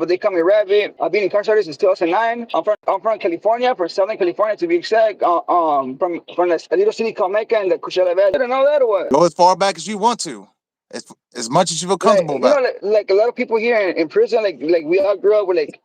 but they call me Rabbit. I've been incarcerated since 2009. I'm from California, from Southern California to be exact. From a little city called Mecca in the Coachella Valley. I don't know that or what? Go as far back as you want to, as much as you feel Like comfortable about. like a lot of people here in prison, like we all grew up with like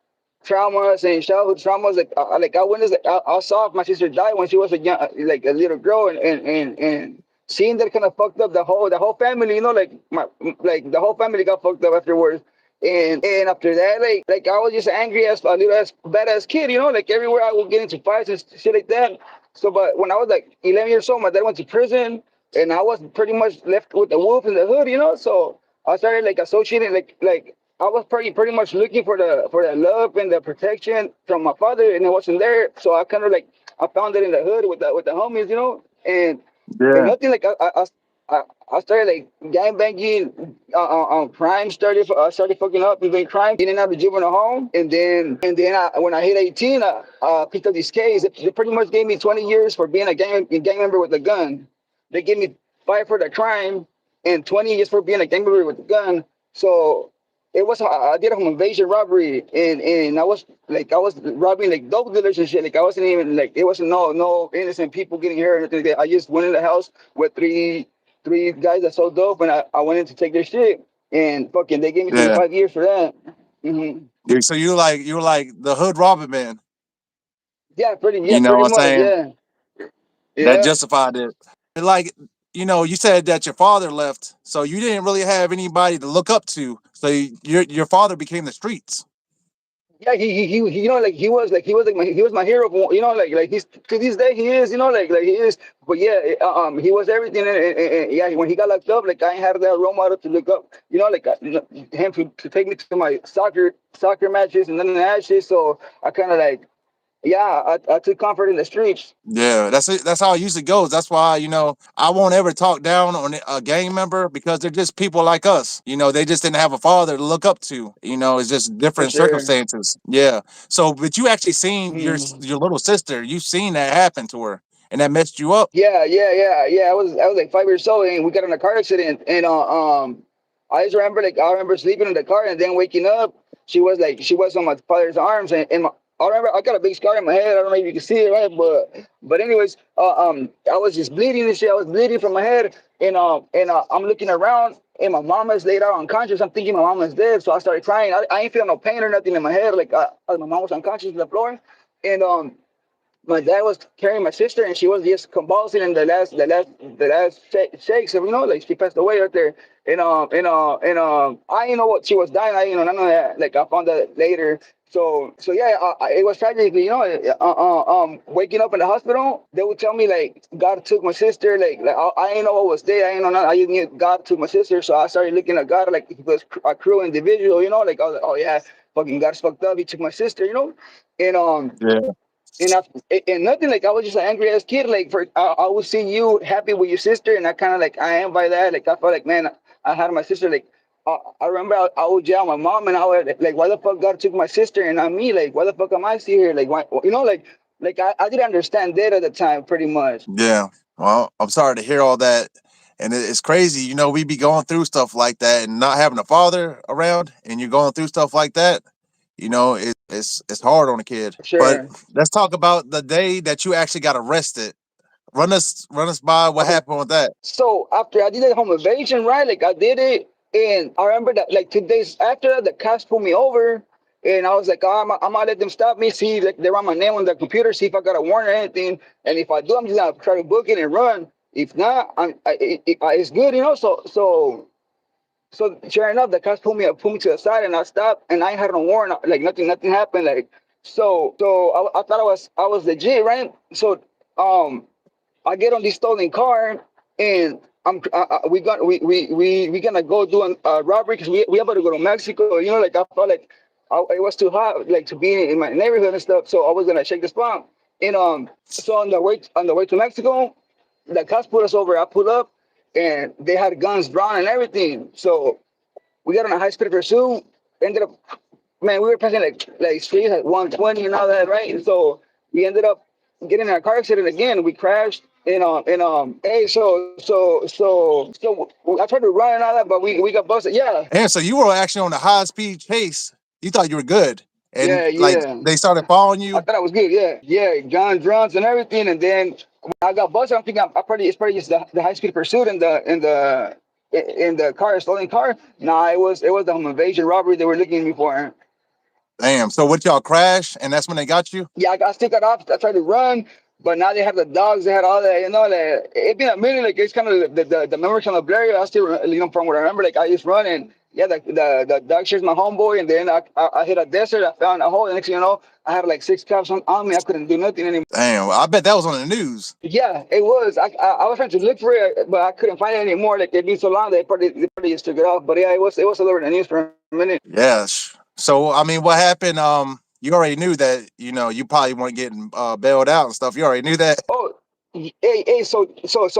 traumas and childhood traumas. Like I witnessed, like I saw my sister die when she was a young, like a little girl, and seeing that kind of fucked up the whole family. Like the whole family got fucked up afterwards. And after that, like I was just angry as a little as badass kid, like everywhere I would get into fights and shit like that. So, but when I was like 11 years old, my dad went to prison, and I was pretty much left with the wolf in the hood. So I started like associating like I was pretty much looking for the love and the protection from my father, and it wasn't there. So I kind of like I found it in the hood with the homies. And Yeah. nothing like I, I started like gang banging, crime started fucking up and doing crime, getting out of the juvenile home, and then when I hit 18, I picked up this case. They pretty much gave me 20 years for being a gang member with a gun. They gave me 5 for the crime and 20 years for being a gang member with a gun. So it was I did a home invasion robbery, and I was robbing like dope dealers and shit. Like I wasn't even like it wasn't no innocent people getting hurt or anything like that. I just went in the house with three guys that sold dope, and I went in to take their shit, and fucking they gave me Yeah. 25 years for that. Hmm. So you were like the hood robber man. Yeah, You know pretty what I'm much, saying? yeah, That yeah. justified it. Like, you said that your father left, so you didn't really have anybody to look up to. So your father became the streets. Yeah, he was my hero. Like he's to this day he is. Like he is. But yeah, he was everything. And yeah, when he got locked up, like I ain't had that role model to look up. Like him to take me to my soccer matches and then the ashes. So I kind of like yeah, I took comfort in the streets. Yeah, that's it. That's how it usually goes. That's why I won't ever talk down on a gang member because they're just people like us. They just didn't have a father to look up to. It's just For different sure. circumstances. Yeah. So, but you actually seen your Mhm. your little sister. You seen that happen to her, and that messed you up. Yeah. I was like 5 years old, and we got in a car accident. And I remember sleeping in the car and then waking up. She was on my father's arms, and I remember I got a big scar in my head. I don't know if you can see it, right? But anyways, I was just bleeding and shit. I was bleeding from my head, and I'm looking around. And my mom is laid out unconscious. I'm thinking my mom is dead, so I started crying. I ain't feeling no pain or nothing in my head. Like my mom was unconscious on the floor, and my dad was carrying my sister, and she was just convulsing in the last shakes. So like she passed away right there. And I didn't know what she was dying. I didn't know none of that. Like I found that later. So yeah, it was tragic. Waking up in the hospital, they would tell me like God took my sister. Like I didn't know what was there. I didn't know nothing. I just knew God took my sister. So I started looking at God like he was a cruel individual. Like I was like, oh yeah, fucking God's fucked up. He took my sister. And Yeah. and I, and nothing like I was just an angry ass kid. Like I would see you happy with your sister, and I kind of like I am by that. Like I felt like man, I had my sister. Like I remember I would yell at my mom, and I would like why the fuck God took my sister and not me? Like why the fuck am I still here? Like why like I didn't understand that at the time, pretty much. Yeah. Well, I'm sorry to hear all that. And it's crazy, we be going through stuff like that and not having a father around and you're going through stuff like that. It's hard on a kid. For But sure. let's talk about the day that you actually got arrested. Run us by what Okay. happened with that. So after I did the home invasion, right? Like I did it, and I remember that like 2 days after that, the cops pulled me over, and I was like, oh, I'm gonna let them stop me, see if like, they run my name on the computer, see if I got a warrant or anything, and if I do, I'm just gonna try to book it and run. If not, it's good. So sure enough, the cops pulled me to the side, and I stopped, and I ain't had no warrant, like nothing happened, like so I thought I was legit, right? So um. I get on this stolen car, and we gonna go do a robbery because we about to go to Mexico. Like I felt like it was too hot, like to be in my neighborhood and stuff. So I was gonna shake the spot. And so on the way to Mexico, the cops put us over. I pulled up, and they had guns drawn and everything. So we got on a high speed pursuit. Ended up, man, we were passing like streets at 120 and all that, right? So we ended up getting in a car accident again. We crashed. Hey, so I tried to run and all that, but we got busted. Yeah, And so you were actually on a high speed chase. you thought you were good, and Yeah, like yeah. they started following I you. thought I was good. Yeah, yeah. Gun, drums, and everything. And then when I got busted, I'm thinking I probably it's probably just the high speed pursuit in the car, stolen car. Nah, it was the home invasion robbery they were looking at me for. Damn. So what y'all crash, and that's when they got you. Yeah, I still got off. I tried to run, but now they have the dogs. They had all that. Like, it been a minute. Like it's kind of the memories kind of blurry. I still, from what I remember, like I just run and yeah, the dog shares my homeboy, and then I hit a desert. I found a hole. And next thing you know, I have like six cops on me. I couldn't do nothing anymore. Damn. I bet that was on the news. Yeah, it was. I was trying to look for it, but I couldn't find it anymore. Like it'd been so long, they probably just took it off. But yeah, it was all over the news for a minute. Yes. So I mean, what happened? You already knew that. You probably weren't getting bailed out and stuff. You already knew that. Oh, hey, so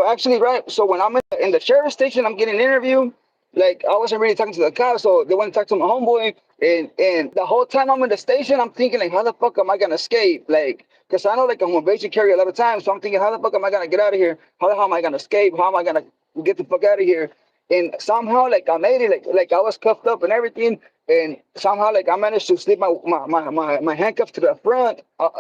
actually, right? So when I'm in the sheriff's station, I'm getting an interview. Like I wasn't really talking to the cops, so they went to talk to my homeboy, and the whole time I'm in the station, I'm thinking like, how the fuck am I gonna escape? Like, cause I know like I'm on basic carry a lot of times, so I'm thinking, how the fuck am I gonna get out of here? How the hell am I gonna escape? How am I gonna get the fuck out of here? And somehow like I made it, like I was cuffed up and everything, and somehow like I managed to slip my handcuff to the front,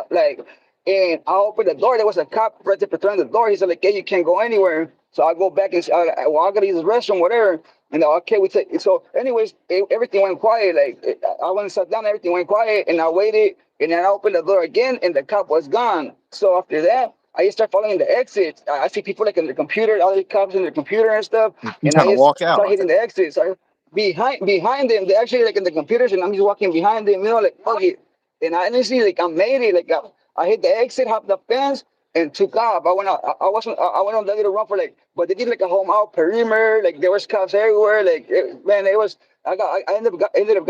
like. And I opened the door. There was a cop right there preparing the door. He said, like, hey, you can't go anywhere. So I go back and say, well, I got to use the restroom, whatever. And okay, we take. So, anyways, everything went quiet. Like, I went and sat down, everything went quiet, and I waited. And then I opened the door again, and the cop was gone. So after that, I just start following the exits. I see people like in their computer, all the cops in their computer and stuff. You And trying I to just walk start out? hitting the exits. So behind them, they actually like in the computers, and I'm just walking behind them, like fuck it. And I honestly like I made it. Like I hit the exit, hopped the fence, and took off. I went out. I wasn't. I went on the little run for like, but they did like a whole mile perimeter. Like there was cops everywhere. Like man, it was. I ended up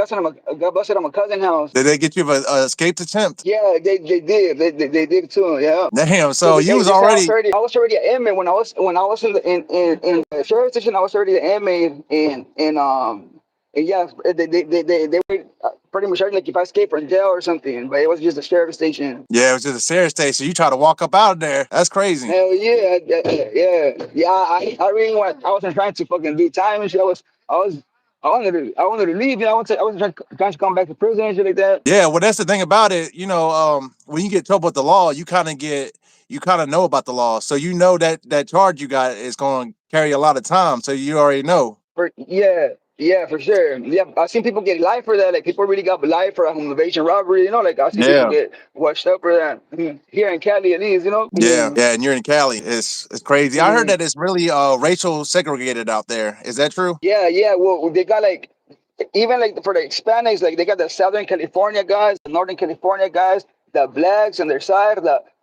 got busted at my cousin's house. Did they get you a escape attempt? Yeah, they did. They did too. Yeah. Damn. Cause So you hey, was this already. I was already an inmate when I was in the sheriff's station. I was already an inmate and yeah, they were pretty much like if I escaped from jail or something, but it was just a sheriff's station. Yeah, it was just a serious station. You try to walk up out of there. That's crazy. Hell yeah, yeah. I really want. I wasn't trying to fucking do time and shit. I wanted to leave. I wasn't trying to come back to prison and shit like that. Yeah, well, that's the thing about it. When you get in trouble with the law, you kind of know about the law, so you know that charge you got is going to carry a lot of time. So you already know. Yeah, for sure. Yeah, I've seen people get life for that. Like people really got life for a home invasion robbery. Like I've seen people Yeah, get washed up for that. Here in Cali, at least. yeah, yeah. And you're in Cali. It's crazy. I heard Mhm. that it's really racial segregated out there. Is that true? Yeah. Well, they got like even like for the Hispanics, like they got the Southern California guys, the Northern California guys, the blacks on their side,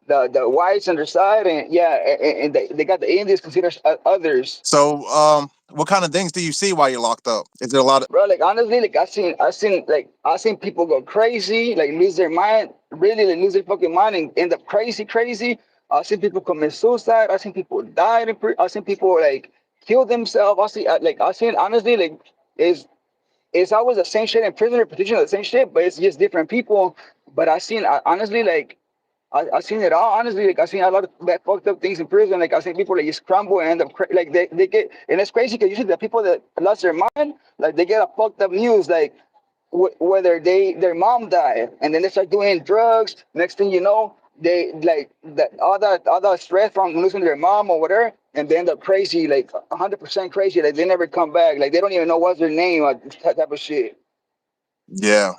the whites on their side, and yeah, and they got the Indians considered others. So, what kind of things do you see while you're locked up? Is there a lot of? Bro, like honestly, like I seen people go crazy, like lose their mind, really like lose their fucking mind and end up crazy. I seen people commit suicide. I seen people die. I seen people like kill themselves. I seen honestly like it's always the same shit in prison or petition the same shit, but it's just different people. But honestly like I seen it all. Honestly, like I seen a lot of bad, fucked up things in prison. Like I seen people like just crumble and end up like they get, and it's crazy because usually the people that lost their mind, like they get a fucked up news, like whether their mom died, and then they start doing drugs. Next thing you know, they like all that stress from losing their mom or whatever, and they end up crazy, like 100% crazy. Like they never come back. Like they don't even know what's their name or that type of shit. Yeah,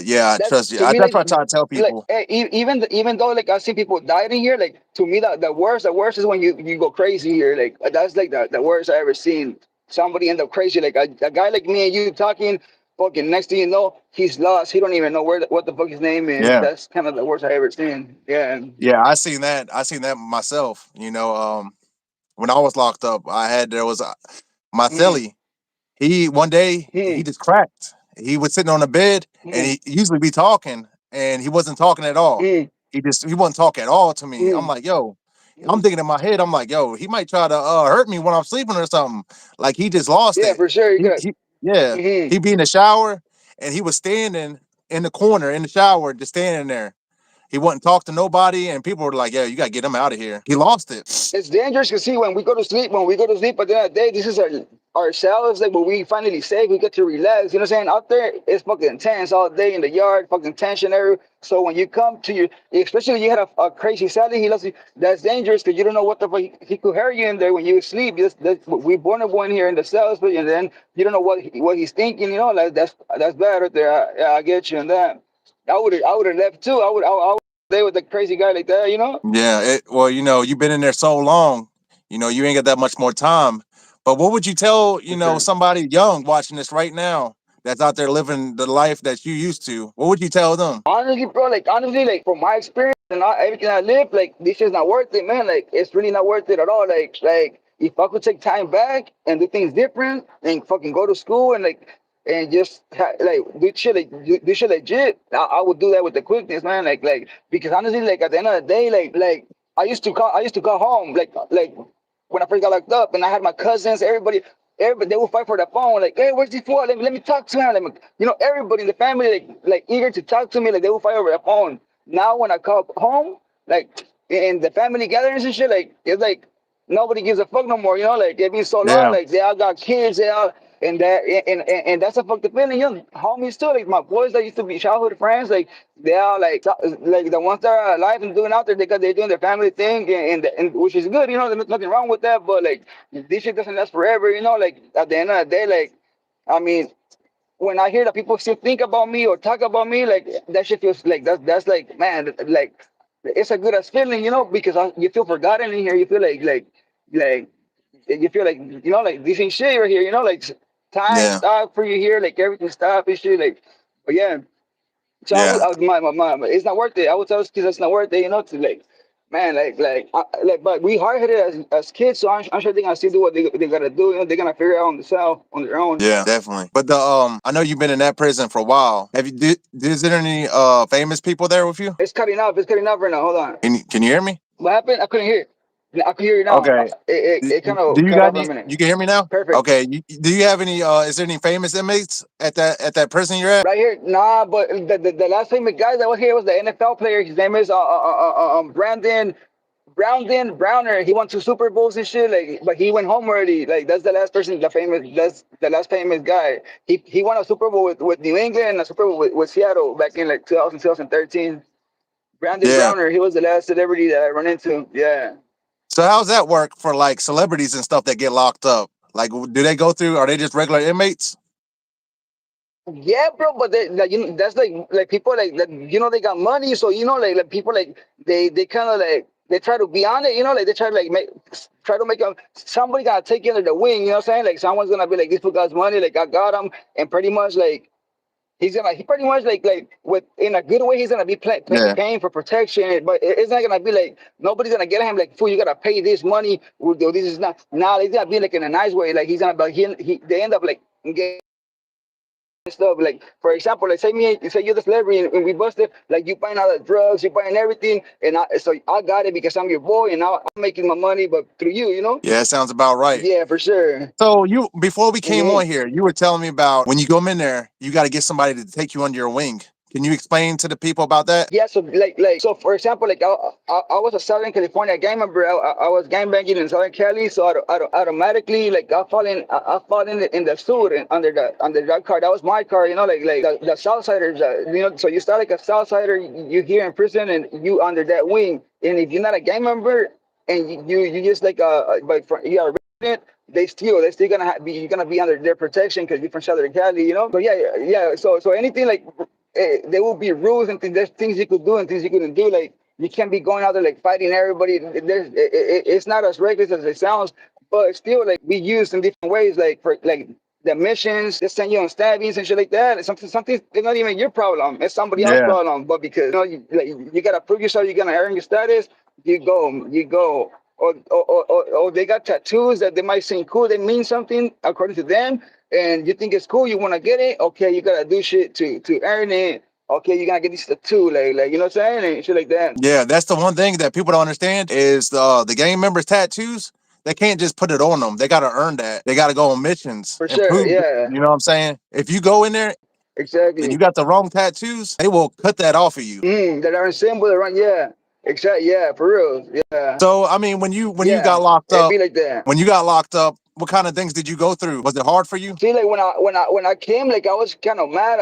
yeah. I That's trust you. to me That's like what I try to tell like people. even though like I see people dying here, like to me the worst is when you go crazy here. Like that's like the worst I ever seen. Somebody end up crazy, like a guy like me and you talking, fucking next thing you know he's lost. He don't even know what the fuck his name is. Yeah, That's kind of the worst I ever seen. Yeah. yeah. I seen that. I seen that myself. When I was locked up, there was my Mm, cellie. He one day he mm, just cracked. He was sitting on the bed and mm, he usually be talking and he wasn't talking at all. mm, He wasn't talking at all to me. I'm mm, like, yo, I'm mm. thinking in my head, I'm like, yo, he might try to hurt me when I'm sleeping or something. Like he just lost Yeah, it. for sure. You He, got. he yeah, Mm-hmm. he be in the shower and he was standing in the corner in the shower, just standing there. He wouldn't talk to nobody, and people were like, "Yeah, you gotta get him out of here." He lost it. It's dangerous because see when we go to sleep at the end of the day, this is our ourselves, like when we finally safe, we get to relax. You know what I'm saying? Out there, it's fucking intense all day in the yard, fucking tension everywhere. So when you come to your, especially when you had a crazy Sally, he loves you. That's dangerous because you don't know what the fuck he could hurt you in there when you sleep. We born a boy in here in the cells, but and then you don't know what he's thinking. You know, like that's bad right there. I get you on that. I would have left too. I would stay with a crazy guy like that. You know. Yeah, well, you've been in there so long, you ain't got that much more time. But what would you tell, For sure. somebody young watching this right now that's out there living the life that you used to? What would you tell them? Honestly, bro, like honestly, like from my experience and everything I lived, like this shit's not worth it, man. Like it's really not worth it at all. Like if I could take time back and do things different and fucking go to school and and just like do shit legit, I would do that with the quickness, man. Like because honestly, like at the end of the day, like I used to call home, like when I first got locked up, and I had my cousins, everybody, they would fight for the phone. Like, hey, where's this for? Let me talk to him. Everybody in the family, like eager to talk to me. Like, they would fight over the phone. Now, when I call home, like in the family gatherings and shit, like it's like nobody gives a fuck no more. Like it's been so long. Yeah, Like they all got kids. They all and that and that's a fucked up feeling. Homies too. Like my boys that used to be childhood friends. Like they are like the ones that are alive and doing out there because they're doing their family thing and which is good. There's nothing wrong with that. But like this shit doesn't last forever. Like at the end of the day, like I mean, when I hear that people still think about me or talk about me, like that shit feels like that's like man, like it's a good ass feeling, because you feel forgotten in here. You feel like you feel like this ain't shit right here. Like time yeah, stop for you here, like everything stop and shit. Like, but yeah. So yeah, it's not worth it. I would tell those kids it's not worth it, to like, man, but we hard headed as kids, so I'm sure they're gonna still do what they gotta do. They're gonna figure it out on themselves on their own. yeah, definitely. But I know you've been in that prison for a while. Have you is there any famous people there with you? It's cutting off. It's cutting off right now. Hold on. Can you hear me? What happened? I couldn't hear. I can hear you now. Okay. It kind Do of you cut got off for a any? minute. You can hear me now. Perfect. Okay. Do you have any? Is there any famous inmates at that prison you're at? Right here, nah, but the last famous guy that was here was the NFL player. His name is Brandon Browner. He won 2 Super Bowls and shit. Like, but he went home already. Like, that's the last person, That's the last famous guy. He won a Super Bowl with New England and a Super Bowl with Seattle back in like 2013. Brandon Yeah. Browner. He was the last celebrity that I run into. Yeah. So how's that work for like celebrities and stuff that get locked up? Like, do they go through? Are they just regular inmates? Yeah, bro, but like, that's like people like they got money, so like people like they kind of like they try to be on it, like they try to like try to make somebody gotta take you under the wing, you know what I'm saying? Like someone's gonna be like this fool got money, like I got him, and pretty much like he pretty much like with in a good way he's gonna be Yeah. paying for protection, but it's not gonna be like nobody's gonna get him like fool you gotta pay this money. This is not now. It's gonna be like in a nice way, like he's gonna but they end up like getting stuff. Like for example, like say you're the celebrity and we busted, like you buying all the drugs, you buying everything, and so I got it because I'm your boy, and now I'm making my money, but through you. Yeah, it sounds about right. Yeah, for sure. So before we came Hmm. on here, you were telling me about when you come in there, you got to get somebody to take you under your wing. Can you explain to the people about that? Yeah, so so for example, like I was a Southern California gang member. I was gang banging in Southern Cali, so automatically like I fall in the suit and under that car. That was my car, like the Southsiders. So you start like a Southsider, you here in prison, and you under that wing. And if you're not a gang member, and you just like you are a resident, they still gonna be you're gonna be under their protection because you're from Southern Cali. So yeah. So anything like there will be rules and there's things you could do and things you couldn't do. Like you can't be going out there like fighting everybody. It's not as reckless as it sounds, but still like be used in different ways. Like for like the missions, they send you on stabbings and shit like that. Something it's not even your problem. It's somebody else's Yeah. problem. But because you gotta prove yourself, you're gonna earn your status. You go. Or they got tattoos that they might seem cool. They mean something according to them, and you think it's cool. You want to get it. Okay, you gotta do shit to earn it. Okay, you gotta get this tattoo, like you know what I'm saying, and shit like that. Yeah, that's the one thing that people don't understand is the gang members' tattoos. They can't just put it on them. They got to earn that. They got to go on missions For and sure, prove. yeah, You know what I'm saying? If you go in there and you exactly. got the wrong tattoos, they will cut that off of you. That are in symbol, right? Yeah. Exactly. Yeah, for real. Yeah. So I mean, when you Yeah. got locked It be up, like that. what kind of things did you go through? Was it hard for you? See, like when I came, like I was kind of mad.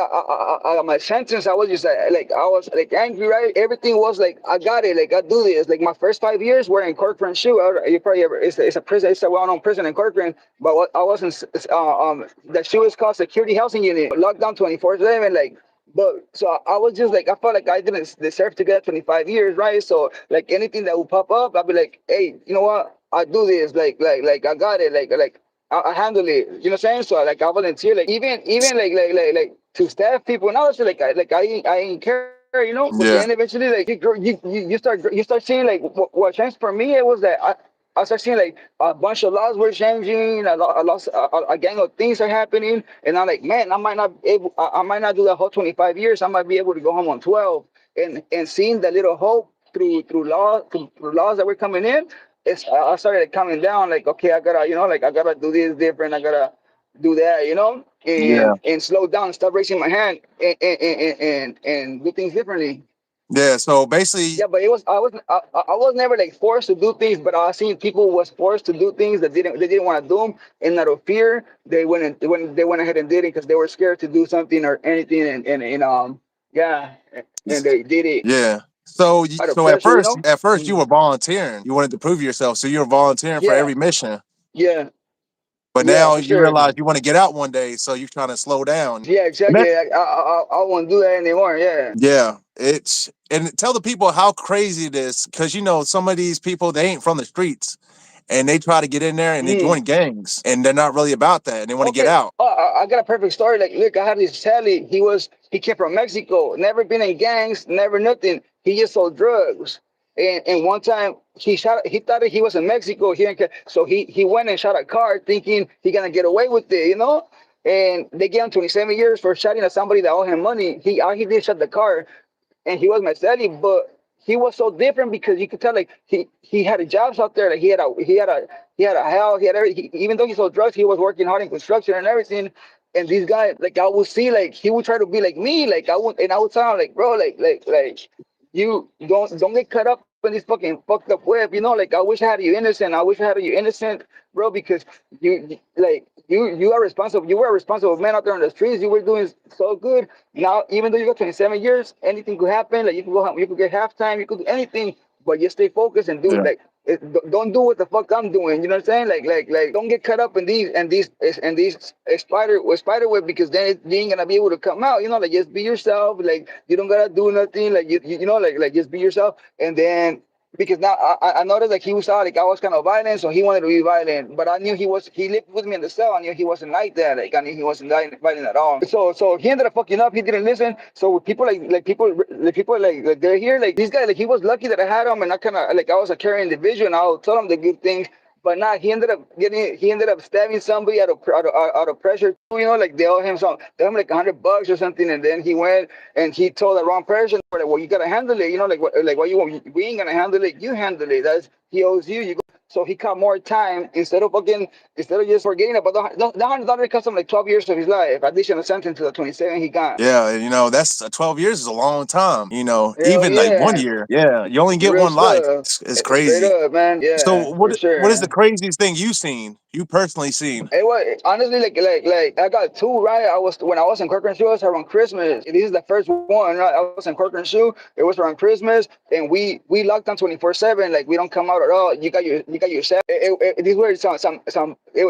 My sentence, I was just like I was like angry, right? Everything was like I got it, like I do this. Like my first 5 years were in Corcoran shoe. You probably ever it's a prison, it's a well-known prison in Corcoran. But what I was in the shoe is called Security Housing Unit, locked down 24/7, like. But so I was just like I felt like I didn't deserve to get 25 years, right? So like anything that would pop up, I'd be like, hey, you know what? I do this, like I got it, like I handle it. You know what I'm saying? So like I volunteer, like even like to staff people, and I was like I ain't care, you know. But then Yeah, eventually, like you start seeing like what changed for me. It was that I started seeing like a bunch of laws were changing, a gang of things are happening, and I'm like, man, I might not do the whole 25 years. I might be able to go home on 12, and seeing the little hope through laws that were coming in, I started like coming down, like okay, I gotta like I gotta do this different, I gotta do that, yeah, and slow down, stop raising my hand, and do things differently. yeah. So basically, Yeah, but I was never like forced to do things, but I seen people was forced to do things that they didn't want to do them, and out of fear they went ahead and did it because they were scared to do something or anything, and yeah, and they did it yeah. out of So pressure, at first you Mm. were volunteering. You wanted to prove yourself, so you were volunteering for Yeah, every mission. yeah, But yeah, now for you sure. realize you want to get out one day, so you're trying to slow down. Yeah, And exactly. I won't do that anymore. Yeah. yeah, it's and tell the people how crazy it is, because some of these people, they ain't from the streets, and they try to get in there and they Mm. join gangs, and they're not really about that, and they want to get Okay. out. Oh, I got a perfect story. Like, look, I had this Sally. He came from Mexico. Never been in gangs. Never nothing. He just sold drugs. And one time he shot. He thought that he was in Mexico. So he went and shot a car, thinking he gonna get away with it. And they gave him 27 years for shooting at somebody that owed him money. He did shot the car, and he was my study, but he was so different because you could tell like he had a jobs out there. Like he had a house. Even though he sold drugs, he was working hard in construction and everything. And these guys, like I would see, like he would try to be like me. Like I would tell him like, bro, like you don't get caught up in this fucking fucked up web. Like I wish I had you innocent. I wish I had you innocent, bro, because you are responsible. You were a responsible man out there on the streets. You were doing so good. Now, even though you got 27 years, anything could happen. Like you could go home, you could get halftime, you could do anything, but you stay focused and do Yeah, like don't do what the fuck I'm doing. You know what I'm saying? Like don't get caught up in these spider web, because then you ain't gonna be able to come out. Like just be yourself. Like you don't gotta do nothing. Like like just be yourself. And then because now I noticed like he was out, like I was kind of violent, so he wanted to be violent. But I knew he lived with me in the cell. I knew he wasn't like that. Like I knew he wasn't violent at all. So he ended up fucking up. He didn't listen. So people people like they're here. Like this guy, like he was lucky that I had him, and I kind of like I was a caring individual, and I would tell him the good things. But now he ended up stabbing somebody out of pressure. Like they owe him like $100 or something, and then he went and he told the wrong person. Like, well, you gotta handle it. Like what you want. We ain't gonna handle it. You handle it. That's he owes you. You go. So he got more time instead of just forgetting about the $100 cost him like 12 years of his life. Additional sentence to the 27 he got. yeah. That's 12 years is a long time. Hell Even like one yeah, year. Yeah, you only get real one life. stuff. It's Straight crazy. up, man. So Yeah, for what is the sure. craziest thing you personally seen? It was honestly like I got two, right. I was when I was in Corcoran Shoe, it was around Christmas. This is the first one, right? I was in Corcoran Shoe. It was around Christmas, and we locked down 24/7. Like we don't come out at all. You got your set. These were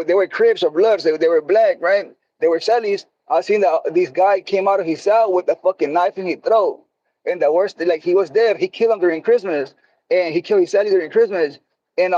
they were cribs or bloods. They were black, right? They were cellies. I seen that this guy came out of his cell with a fucking knife in his throat, and the worst, like he was dead. He killed him during Christmas, and he killed his cellie during Christmas. And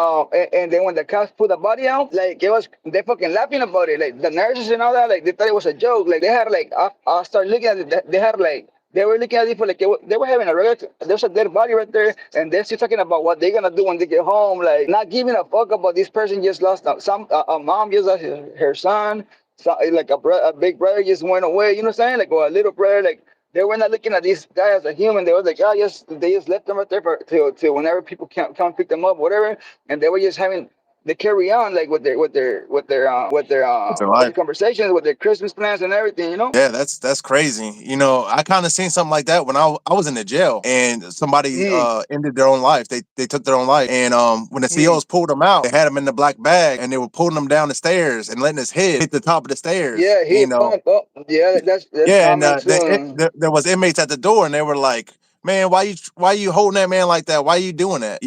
then when the cops put the body out, like they fucking laughing about it. Like the nurses and all that, like they thought it was a joke. Like they had like I started looking at it. They had like they were looking at it for like they were having a regular. There's a dead body right there, and they're still talking about what they're gonna do when they get home. Like not giving a fuck about this person just lost a mom just lost her son. So, like a big brother just went away. You know what I'm saying? Like or a little brother. Like they were not looking at this guy as a human. They were like, they just left them right there till whenever people come pick them up, whatever. And they were just having they carry on like It's their with life. their conversations, with their Christmas plans and everything, you know. Yeah, that's crazy. You know, I kind of seen something like that when I was in the jail, and somebody Mm, ended their own life. They took their own life, and when the mm. COs pulled him out, they had him in the black bag, and they were pulling him down the stairs and letting his head hit the top of the stairs. Yeah, You he know, bumped up. Yeah, that's yeah, and common too. there was inmates at the door, and they were like, "Man, why you holding that man like that? Why you doing that?"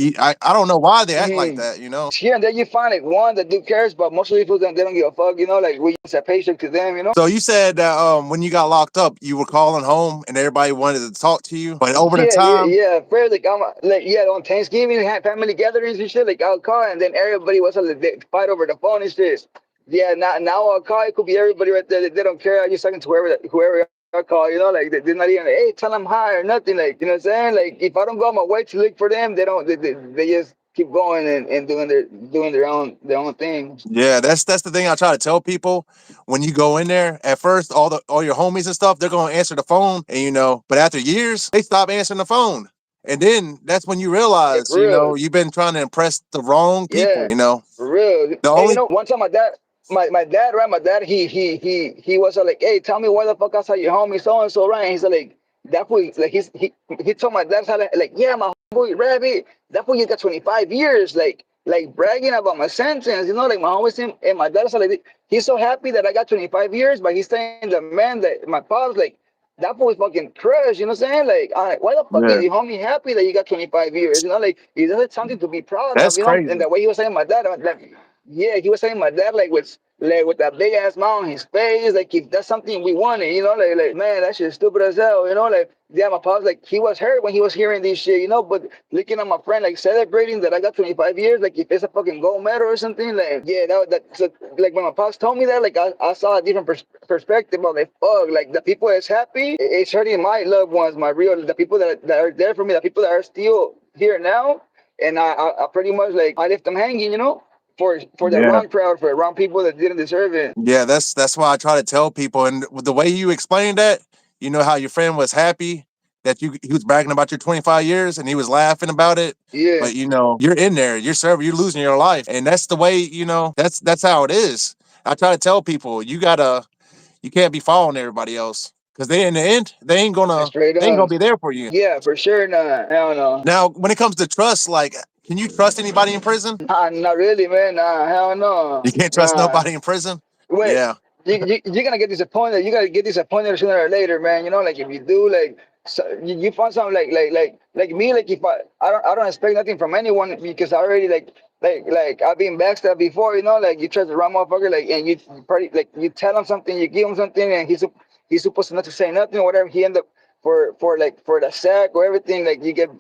I don't know why they act like Mm. that. You know. Here and there you find like one that do cares, but most of the people they don't give a fuck, you know. Like we just a paycheck to them, you know. So you said that when you got locked up, you were calling home, and everybody wanted to talk to you, but over the Yeah, yeah, time, yeah. First, like I'm like yeah on Thanksgiving, had family gatherings and shit. Like I'll call, and then everybody was like they fight over the phone and shit. Yeah, now I'll call. It could be everybody right there. They don't care. I just talking to whoever I call. You know, like they're not even like, hey, tell them hi or nothing. Like you know what I'm saying? Like if I don't go on my way to look for them, they don't. They just keep going and doing their own thing. yeah, that's the thing I try to tell people. When you go in there, at first, all your homies and stuff, they're gonna answer the phone, and you know, but after years, they stop answering the phone, and then that's when you Yeah, realize, for you real. know, you've been trying to impress the wrong Yeah, people. You know, for real. the Hey, you only know, one time my dad, right? My dad, he was like, hey, tell me why the fuck I saw your homie so and so, right? And he's like, that boy, like he told my dad, like, yeah, my homeboy Rabbit, that boy just got 25 years, like bragging about my sentence, you know, like my homie and my dad's like, he's so happy that I got 25 years, but he's saying the man that my pops like. That boy's fucking crushed, you know what I'm saying? Like, I'm like, why the fuck is yeah, your homie happy that you got 25 years? You know, like, is that something to be proud of, that's you know? And crazy. the way he was saying my dad, like, yeah, he was saying my dad like with that big ass smile on his face, like if that's something we wanted, you know, like man, that shit's stupid as hell, you know, like yeah, my pops like he was hurt when he was hearing this shit, you know, but looking at my friend like celebrating that I got 25 years, like if it's a fucking gold medal or something, like yeah, that so, like when my pops told me that, like I saw a different perspective of like fuck, like the people that's happy, it's hurting my loved ones, my real, the people that are there for me, the people that are still here now, and I pretty much like I left them hanging, you know for the Yeah, wrong crowd, for the wrong people that didn't deserve it. yeah, that's why I try to tell people, and with the way you explained that, you know how your friend was happy that he was bragging about your 25 years, and he was laughing about it. Yeah, But you know, you're in there, you're serving, you're losing your life, and that's the way. You know, that's how it is. I try to tell people you can't be following everybody else because they in the end straight they ain't gonna on. be there for you. Yeah, for sure. Nah, hell no. Now, when it comes to trust, like, can you trust anybody in prison? Nah, not really, man. Nah, hell You no. can't trust Nah. nobody in prison. Wait, Yeah, you're gonna get disappointed. You're gonna get disappointed sooner or later, man. You know, like if you do, like, so you find something like me, like if I don't expect nothing from anyone because I already like I've been backstabbed before. You know, like you trust the wrong motherfucker, like and you probably like you tell him something, you give him something, and he's supposed to not to say nothing or whatever. He end up for the sack or everything. Like you get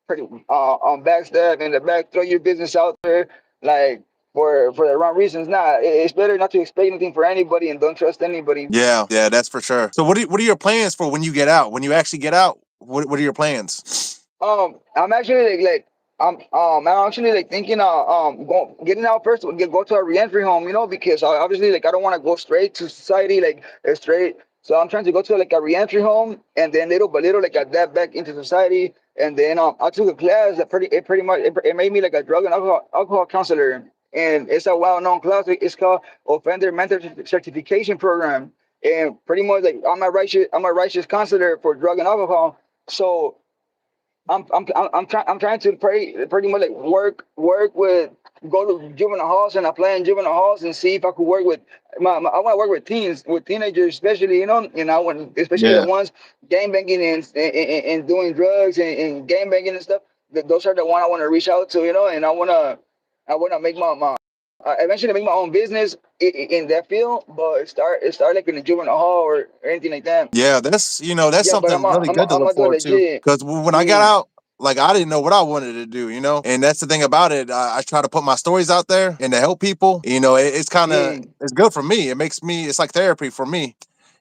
pretty on backstab in the back, throw your business out there, like for the wrong reasons. Nah, it's better not to expect anything for anybody and don't trust anybody. yeah, that's for sure. So, what are your plans for when you get out? When you actually get out, what are your plans? I'm actually I'm actually like thinking getting out first, go to a reentry home, you know, because obviously like I don't want to go straight to society like straight. So I'm trying to go to like a reentry home and then little by little like adapt back into society. And then I took a class that pretty much it made me like a drug and alcohol counselor. And it's a well-known class. It's called Offender Mental Certification Program. And pretty much like I'm a righteous counselor for drug and alcohol. So I'm trying to pretty much like work with go to juvenile halls and apply in juvenile halls and see if I could work with I want to work with teens with teenagers especially, you know, and I want especially the Yeah, ones gang banging and doing drugs and gang banging and stuff. Those are the one I want to reach out to, you know, and I wanna make my eventually make my own business in that field, but start like in a juvenile hall or anything like that. yeah, that's that's Yeah, but something really good to I'm look gonna do it forward to. legit. Because when I got Mm, out, like I didn't know what I wanted to do, and that's the thing about it. I try to put my stories out there and to help people. It's kind of mm, it's good for me. It's like therapy for me.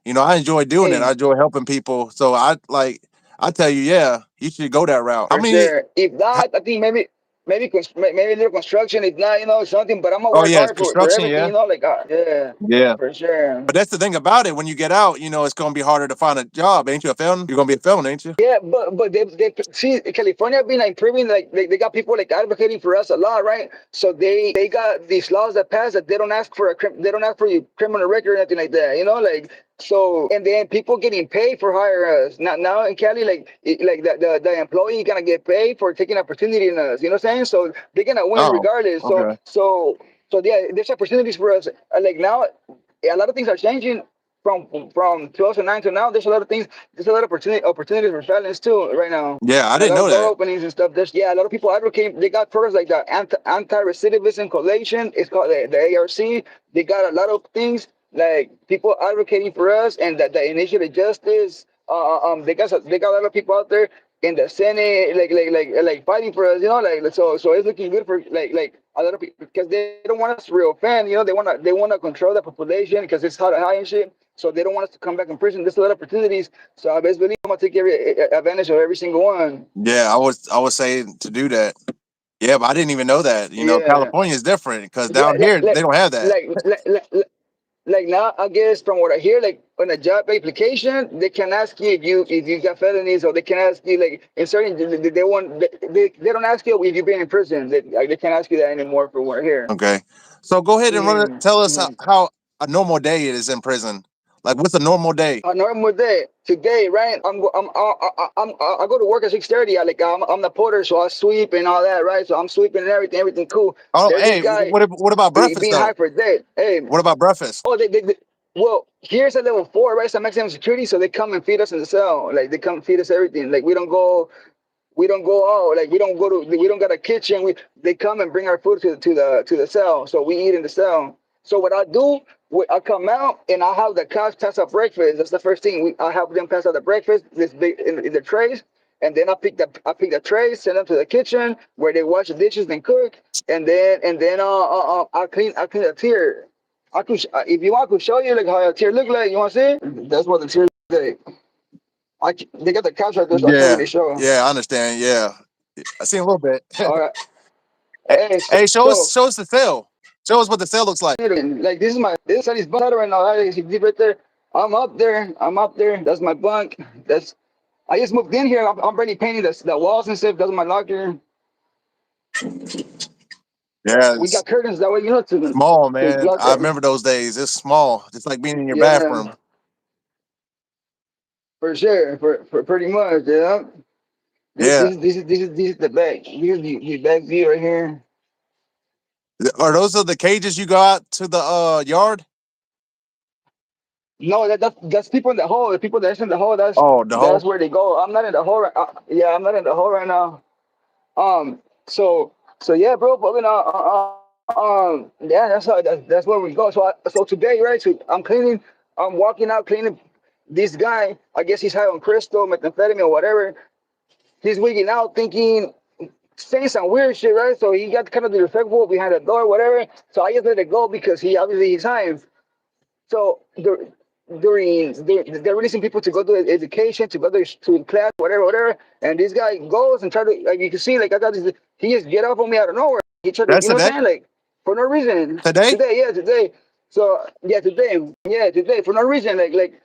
I enjoy doing it. I mm. enjoy helping people. So I tell you, yeah, you should go that route. How For many? sure. If How, not, I think maybe. maybe a little construction, if not, something. But I'm gonna Oh work yeah, it's hard for construction. everything, Yeah, like yeah, yeah. for sure. But that's the thing about it. When you get out, it's gonna be harder to find a job. Ain't you a felon? You're gonna be a felon, ain't you? Yeah, but they see California being like improving, like they got people like advocating for us a lot, right? So they got these laws that pass that they don't ask for they don't ask for your criminal record or anything like that, like. So and then people getting paid for hiring us. Now in Cali, like like the employee gonna get paid for taking opportunity in us. You know what I'm saying? So they're gonna win Oh, regardless. So okay. yeah, there's opportunities for us. Like now, a lot of things are changing from 2009 to now. There's a lot of things. There's a lot of opportunities for felons too right now. Yeah, I And a didn't lot know of door that. openings and stuff. There's a lot of people advocating. They got programs like the anti-recidivism coalition. It's called the ARC. They got a lot of things like people advocating for us, and that the initiative justice. They got a lot of people out there in the Senate, like fighting for us, so it's looking good for like a lot of people because they don't want us to reoffend, they wanna control the population because it's high and shit, so they don't want us to come back in prison. There's a lot of opportunities, so I best believe I'm gonna take every advantage of every single one. Yeah, I was saying to do that. Yeah, but I didn't even know that. Yeah, California is different because yeah, down here they don't have that. like, like, like, like now I guess from what I hear, like on a job application, they can ask you if you got felonies, or they can ask you like in certain they want they don't ask you if you've been in prison. They can't ask you that anymore from what I hear. Okay, so go ahead and tell us Mm-hmm. how a normal day is in prison. Like, what's a normal day? A normal day today, right? I go to work at 6:30. I'm the porter, so I sweep and all that, right? So I'm sweeping and everything cool. Oh, There's this hey, guy what about breakfast being though? high for a day. Hey, What about breakfast? oh, well, here's a level 4, right? So maximum security, so they come and feed us in the cell. Like they come feed us everything. Like we don't go out. Like we don't got a kitchen. They come and bring our food to the cell. So we eat in the cell. So what I do, I come out and I have the cops pass out breakfast. That's the first thing. I have them pass out the breakfast, this big in the trays, and then I pick the trays, send them to the kitchen where they wash the dishes and cook, and then I clean a tier. If you want, I could show you like how a tier look like. You want to see? That's what the tier look like. They got the couch right there, so I can't Yeah, really show. yeah, I understand. Yeah, I seen a little bit. All right. Hey, Hey, hey, show us, so show us the cell. Show us what the cell looks like. like this is bunk right now. Right? You see right there. I'm up there. I'm up there. That's my bunk. That's I just moved in here. I'm already painting the walls and stuff. That's my locker. Yeah, We it's got curtains that way, small, to man. block I it. remember those days. It's small, just like being in your Yeah, bathroom. for sure. For pretty much. Yeah. This Yeah, this this is the back. Here's the back view right here. are those the cages you got to the yard? No, that's people in the hole. The people that's in the hole. That's Oh, the that's hole. where they go. I'm not in the hole. Yeah, I'm not in the hole right now. So yeah, bro. But yeah, that's where we go. So today, right? So I'm cleaning. I'm walking out cleaning. This guy, I guess he's high on crystal, methamphetamine, or whatever. He's wigging out, thinking, saying some weird shit, right? So he got kind of disrespectful behind the door, whatever. So I just let it go because he obviously he's high. So they're releasing people to go to education, to go to class, whatever. And this guy goes and try to, like you can see, like I got this. He just get up on me out of nowhere. He tried to, That's what I'm today. saying, like for no reason. Today. Today, yeah, today. So yeah, today for no reason, like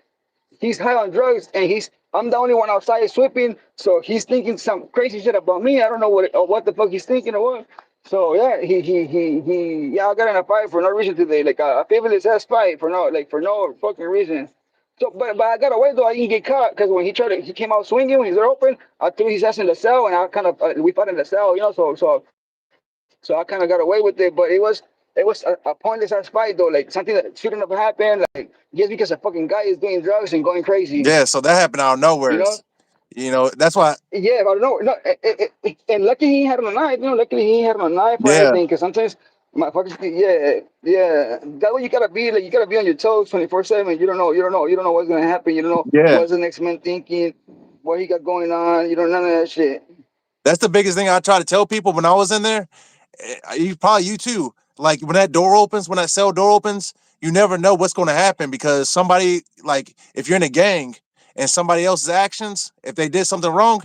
he's high on drugs and I'm the only one outside sweeping, so he's thinking some crazy shit about me. I don't know what the fuck he's thinking or what. So yeah, yeah, I got in a fight for no reason today, like a favorless ass fight for no fucking reason. So but I got away though. I didn't get caught because when he came out swinging when he's open. I threw his ass in the cell and I kind of we fought in the cell, so I kind of got away with it. But it was a pointless ass fight though, like something that shouldn't have happened, like just because a fucking guy is doing drugs and going crazy, Yeah, so that happened out of you nowhere. know. That's why. Yeah, but no, and luckily he had on a knife. Luckily he had on a knife or Yeah, anything. Because sometimes, motherfuckers, yeah. That way you gotta be like you gotta be on your toes 24/7. You don't know what's gonna happen. You don't know yeah. what's the next man thinking, what he got going on. You don't none of that shit. That's the biggest thing I try to tell people when I was in there. You too. Like when that door opens, when that cell door opens, you never know what's going to happen because somebody, like if you're in a gang and somebody else's actions, if they did something wrong,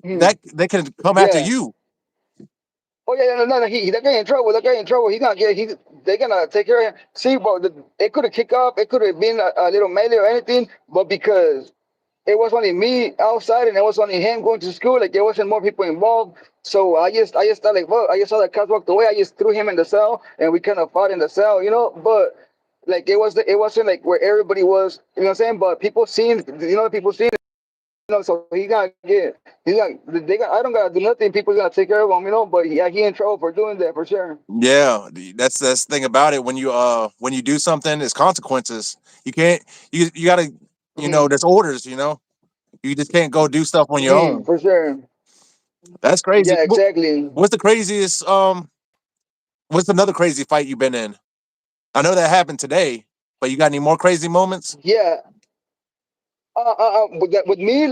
Hmm. that they can come after Yeah, you. Oh yeah, no, no, no, that guy in trouble. That guy in trouble. He's gonna get. They're gonna take care of him. See, but it could have kicked off. It could have been a little melee or anything, but because it was only me outside and it was only him going to school, like there wasn't more people involved. So I just thought like, well, I just saw that cops walked away. I just threw him in the cell, and we kind of fought in the cell, you know. But like it wasn't like where everybody was, you know what I'm saying? But people seen, you know, people seen, you know. So he gotta get, he's got, they got. I don't gotta do nothing. People's gonna take care of him, you know. But yeah, he in trouble for doing that for sure. Yeah, that's the thing about it. When you do something, it's consequences. You can't you gotta Hmm. there's orders. You just can't go do stuff on your Hmm. own. For sure. That's crazy. Yeah, exactly. What's the craziest? What's another crazy fight you've been in? I know that happened today, but you got any more crazy moments? Yeah. With me,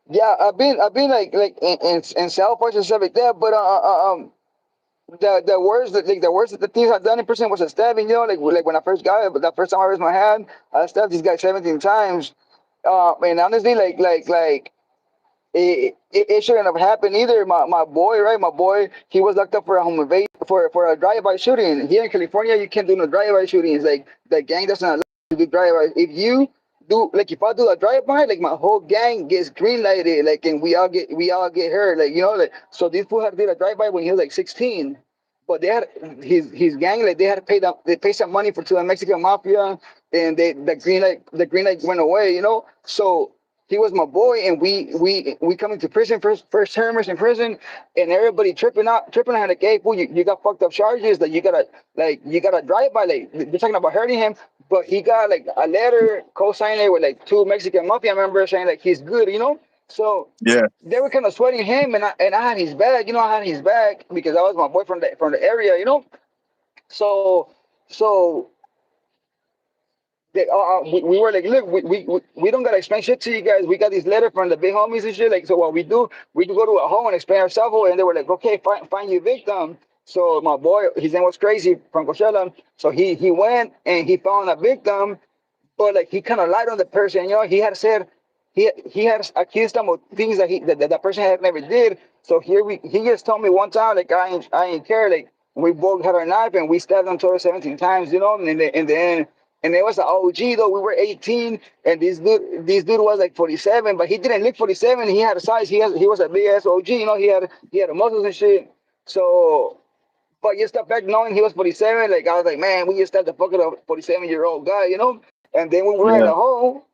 yeah, I've been in South Park and stuff like that, but the worst, the worst of the things I've done in prison was a stabbing. You know, like when I first got it, but the first time I raised my hand, I stabbed this guy 17 times. And honestly, it shouldn't have happened either. My boy, right? My boy, he was locked up for a home invasion, for a drive-by shooting. Here in California, you can't do no drive-by shootings. Like the gang doesn't allow you to do drive-by. If you do, like, if I do a drive-by, like my whole gang gets green lighted, like, and we all get hurt, like, you know, like. So this fool had to do a drive-by when he was like 16. But they had his gang, like they had to pay some money for to the Mexican mafia, and the green light went away, you know. So he was my boy, and we coming to prison, first termers in prison, and everybody tripping out like, hey, fool, you got fucked up charges, you gotta drive by, like they're talking about hurting him, but he got like a letter co-signed it with like two Mexican mafia members saying like he's good, you know. So Yeah. they were kind of sweating him, and I had his back, you know. I had his back because I was my boy from the area, you know. So so we were like, look, we don't gotta explain shit to you guys. We got this letter from the big homies and shit. Like, so what we do, we can go to a home and explain ourselves. And they were like, okay, find your victim. So my boy, his name was Crazy from Coachella. So he went and he found a victim, but like he kind of lied on the person. You know, he had said he had accused them of things that person had never did. So he just told me one time, like, I ain't care. Like, we both had our knife and we stabbed him total 17 times. You know, and in the end. And it was an OG though. We were 18, and this dude was like 47, but he didn't look 47. He had a size. He was a big ass OG. You know, he had the muscles and shit. So, but you step back knowing he was 47. Like, I was like, man, we just stabbed the fucking 47-year-old guy. You know. And then when we were in Yeah. the hole,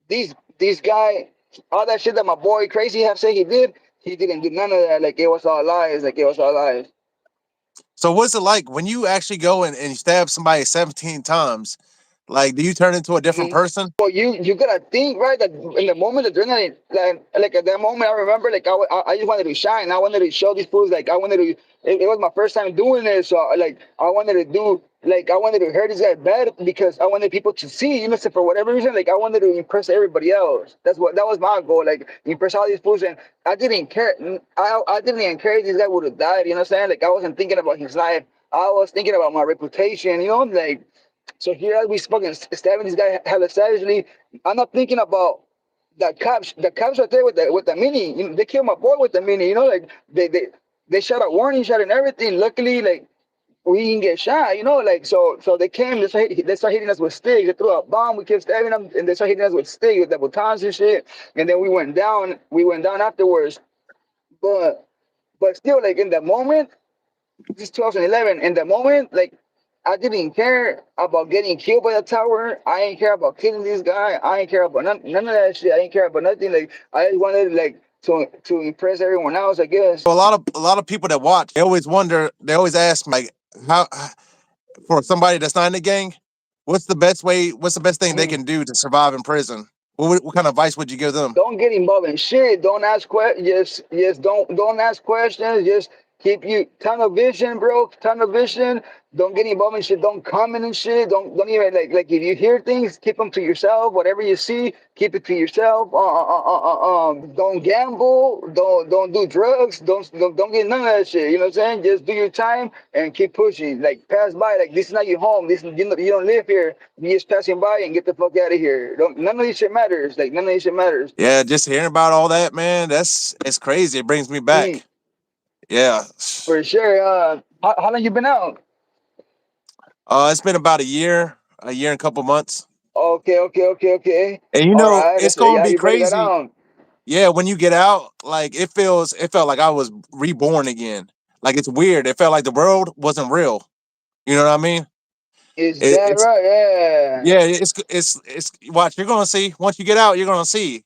these guy, all that shit that my boy Crazy have said he didn't do none of that. Like, it was all lies. Like, it was all lies. So what's it like when you actually go and you stab somebody 17 times? Like, do you turn into a different Mhm. person? But you gotta think, right, that in the moment adrenaline, like at that moment, I remember, like, I just wanted to shine. I wanted to show these fools, like, I wanted to. It was my first time doing this, so like I wanted to do, like, I wanted to hurt this guy bad because I wanted people to see, you know. So for whatever reason, like, I wanted to impress everybody else. That was my goal, like, impress all these fools, and I didn't care. I didn't even care if this guy would have died. You know what I'm saying? Like, I wasn't thinking about his life. I was thinking about my reputation. You know, like. So here I be fucking stabbing this guy hella savagely. I'm not thinking about the cops. The cops right there with the mini. You know, they killed my boy with the mini. You know, like they shot a warning shot and everything. Luckily, like, we didn't get shot. You know, like, so they came. They started hitting us with sticks. They threw a bomb. We kept stabbing them, and they started hitting us with sticks, with the batons and shit. And then we went down. We went down afterwards. But but still, like, in the moment, this is 2011. In the moment, like, I didn't care about getting killed by the tower. I ain't care about killing this guy. I ain't care about none of that shit. I ain't care about nothing. Like, I just wanted, like, to impress everyone else, I guess. So a lot of people that watch, they always wonder, they always ask me, like, how for somebody that's not in the gang, what's the best thing they Mhm. can do to survive in prison? What kind of advice would you give them? Don't get involved in shit. Don't ask questions. Just don't ask questions. Just keep you tunnel vision, bro. Tunnel vision. Don't get involved in shit. Don't comment and shit. Don't even, like if you hear things, keep them to yourself. Whatever you see, keep it to yourself. Don't gamble. Don't do drugs. Don't get none of that shit. You know what I'm saying? Just do your time and keep pushing. Like, pass by. Like, this is not your home. You don't live here. You just passing by and get the fuck out of here. Don't None of this shit matters. Like, none of this shit matters. Yeah, just hearing about all that, man, it's crazy. It brings me Mm. back. Yeah. For sure. How long you been out? It's been about a year and a couple months. Okay, okay, okay, okay. And All right. it's That's gonna yeah. be You break that crazy. down. Yeah, when you get out, like it felt like I was reborn again. Like it's weird. It felt like the world wasn't real. You know what I mean? Is that It's right? Yeah. yeah, it's watch, you're gonna see. Once you get out, you're gonna see.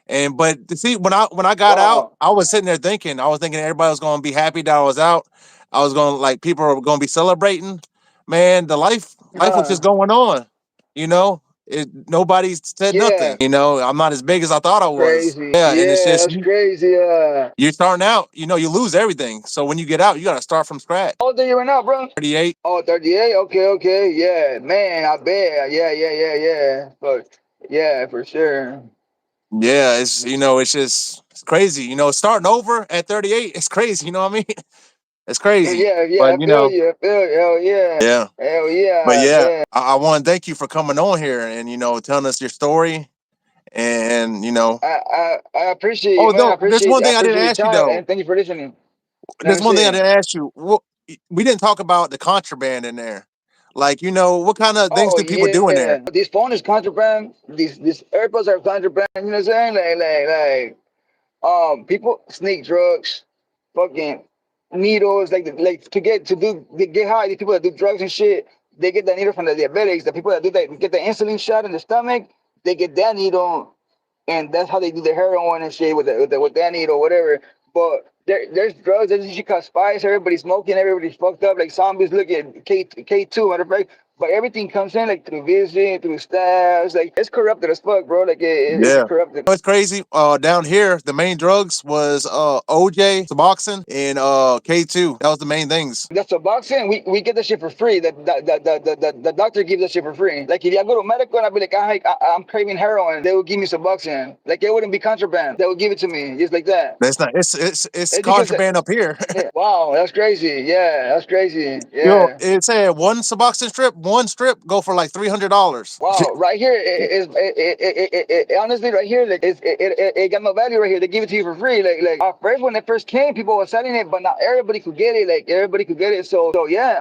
And but to see when I got out, Wow. I was sitting there thinking, I was thinking everybody was gonna be happy that I was out. I was gonna like people were gonna be celebrating. Man, the life was just Huh. going on. You know, nobody said Yeah. nothing. You know, I'm not as big as I thought I was. Crazy. Yeah, and it's Yeah, just that's crazy. you're starting out. You know, you lose everything. So when you get out, you got to start from scratch. How old are you right now, bro? 38. Oh, 38. Okay, okay. Yeah, man, I bet. Yeah, yeah, yeah, yeah. But yeah, for sure. Yeah, it's it's just it's crazy. You know, starting over at 38, it's crazy. You know what I mean? It's crazy. Yeah, yeah, But I feel you. I feel you. Hell yeah. yeah. Hell But yeah, yeah, man. I want to thank you for coming on here and telling us your story. And I appreciate you, oh, man. no, I appreciate your time, and thank you for listening. Let there's me one thing I see. didn't ask you. We didn't talk about the contraband in there. Like, what kind of things Oh do people do in yeah, there? this phone is contraband. These AirPods are contraband. You know what I'm saying? People sneak drugs, fucking needles, like to get high. The people that do drugs and shit, they get that needle from the diabetics. The people that do that get the insulin shot in the stomach, they get that needle, and that's how they do the heroin and shit with that needle or whatever. But there's drugs that usually cause spice. Everybody's smoking, everybody's fucked up like zombies. Look at K2, matter of fact. But everything comes in like through vision, through stabs. Like it's corrupted as fuck, bro. Like it's Yeah. corrupted. It's crazy. Down here, the main drugs was OJ, Suboxone, and K2. That was the main things. That's Suboxone. We get the shit for free. The doctor gives that shit for free. Like if I go to medical and I be like, I'm craving heroin, they will give me Suboxone. Like it wouldn't be contraband. They will give it to me just like that. That's not. It's It's because contraband up here. wow, that's crazy. Yeah, that's crazy. Yeah. It said one Suboxone strip, one strip go for like $300. Wow, right here honestly right here like it got no value right here. They give it to you for free. Like at first when it first came, people were selling it, but not everybody could get it. Like everybody could get it. So yeah,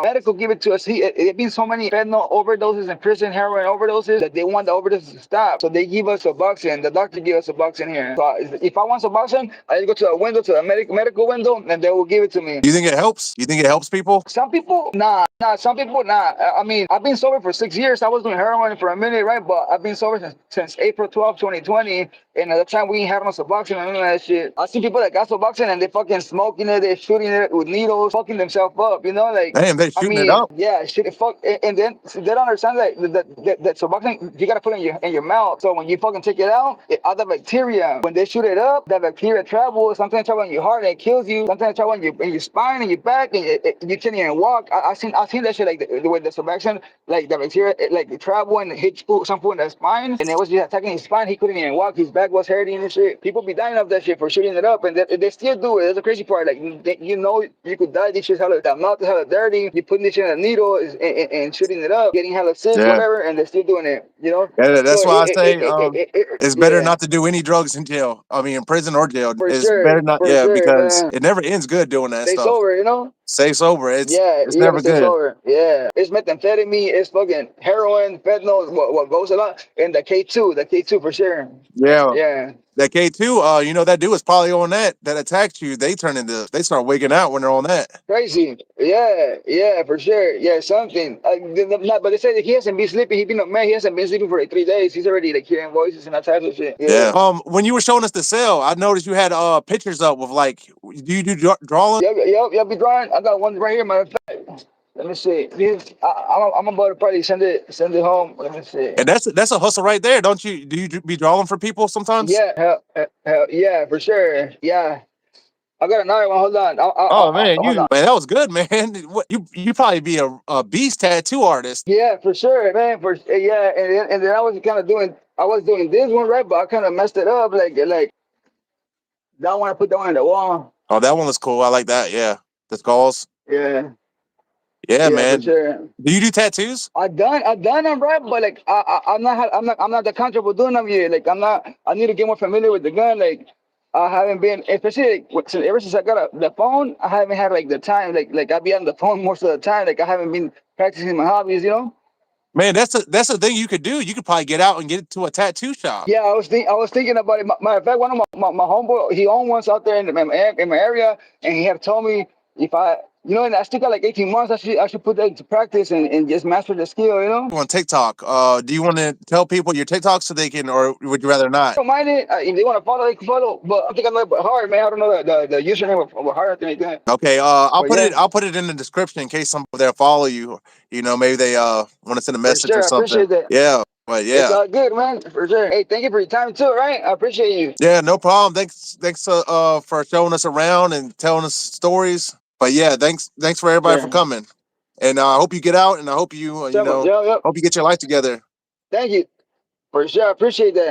medical give it to us. It been so many fentanyl overdoses and prison heroin overdoses that they want the overdoses to stop. So they give us a Suboxone. The doctor give us a Suboxone here. So if I want a Suboxone, I just go to a window to a medical window and they will give it to me. Do you think it helps? You think it helps people? Some people, nah. Some people, nah. I mean, I've been sober for 6 years. I was doing heroin for a minute, right? But I've been sober since April 12th, 2020. And at the time, we ain't having no Suboxone and none of that shit. I see people that got Suboxone and they fucking smoking it, they're shooting it with needles, fucking themselves up, you know? Like, Damn, they're I shooting it mean, up. yeah, shit, fuck. And then they don't understand that Suboxone, you gotta put it in your mouth. So when you fucking take it out, all the bacteria, when they shoot it up, that bacteria travels. Sometimes travel in your heart and it kills you. Sometimes travel in your spine and your back and you can't even walk. I seen that shit like the way the Suboxone, like the bacteria, like travel and hit some food in the spine, and it was just attacking his spine. He couldn't even walk. His back was hurting and shit. People be dying of that shit for shooting it up, and they still do it. That's the crazy part. Like you could die. This shit's hella, that mouth is hella dirty. You putting this shit in a needle and shooting it up, getting hella sick, Yeah. whatever, and they're still doing it. You know. Yeah, So that's why I say it's better yeah, not to do any drugs in jail. I mean, in prison or jail. It's better not. for Yeah, sure, because man. it never ends good doing that Stay stuff. sober, you know. Stay sober. Yeah, It's you gotta never stay good. sober. Yeah, it's methamphetamine, it's fucking heroin, fentanyl, what goes a lot, and the K2 for sure. Yeah. Yeah, That K2, that dude was probably on that attacked you. They start waking out when they're on that. crazy. Yeah, yeah, for sure. Yeah, something. But they say that he hasn't been sleeping. He been a man. He hasn't been sleeping for like 3 days. He's already like hearing voices and that type of shit. Yeah. Yeah. When you were showing us the cell, I noticed you had pictures up with like, do you do drawing? Yep. Be drawing. I got one right here, matter of fact. Let me see. I'm about to probably send it home. Let me see. And that's a hustle right there, don't you? Do you be drawing for people sometimes? Yeah, yeah, for sure. Yeah. I got another one. Hold on. Oh man, Hold on. that was good, man. What you probably be a beast tattoo artist. Yeah, for sure, man. Yeah, and then I was doing this one right, but I kind of messed it up. Like that one, I put that one on the wall. Oh, that one was cool. I like that. Yeah, the skulls. Yeah, Yeah, yeah, for man. sure. Do you do tattoos? I done them right, but like I'm not that comfortable doing them yet. Like I'm not. I need to get more familiar with the gun. Like I haven't been, especially ever since I got the phone. I haven't had like the time, like I be on the phone most of the time. Like I haven't been practicing my hobbies, you know. Man, that's the thing you could do. You could probably get out and get to a tattoo shop. Yeah, I was thinking about it. Matter of fact, one of my homeboy, he owned ones out there in my area, and he have told me if I, you know, and I still got like 18 months. I should put that into practice and just master the skill, you know. On TikTok, do you want to tell people your TikTok so they can, or would you rather not? I don't mind it. If they want to follow, they can follow. But I think I know it hard, man. I don't know the username of hard or anything like that. Okay, But yeah, I'll put it in the description in case some there follow you. You know, maybe they want to send a for message or sure, I something. appreciate that. Yeah, but It's yeah, all good, man. For sure. Hey, thank you for your time too. Right, I appreciate you. yeah, no problem. Thanks for showing us around and telling us stories. But yeah, thanks for everybody for Sure. coming. And I hope you get out, and I hope you you So, know yep. hope you get your life together. Thank you for sure. I appreciate that.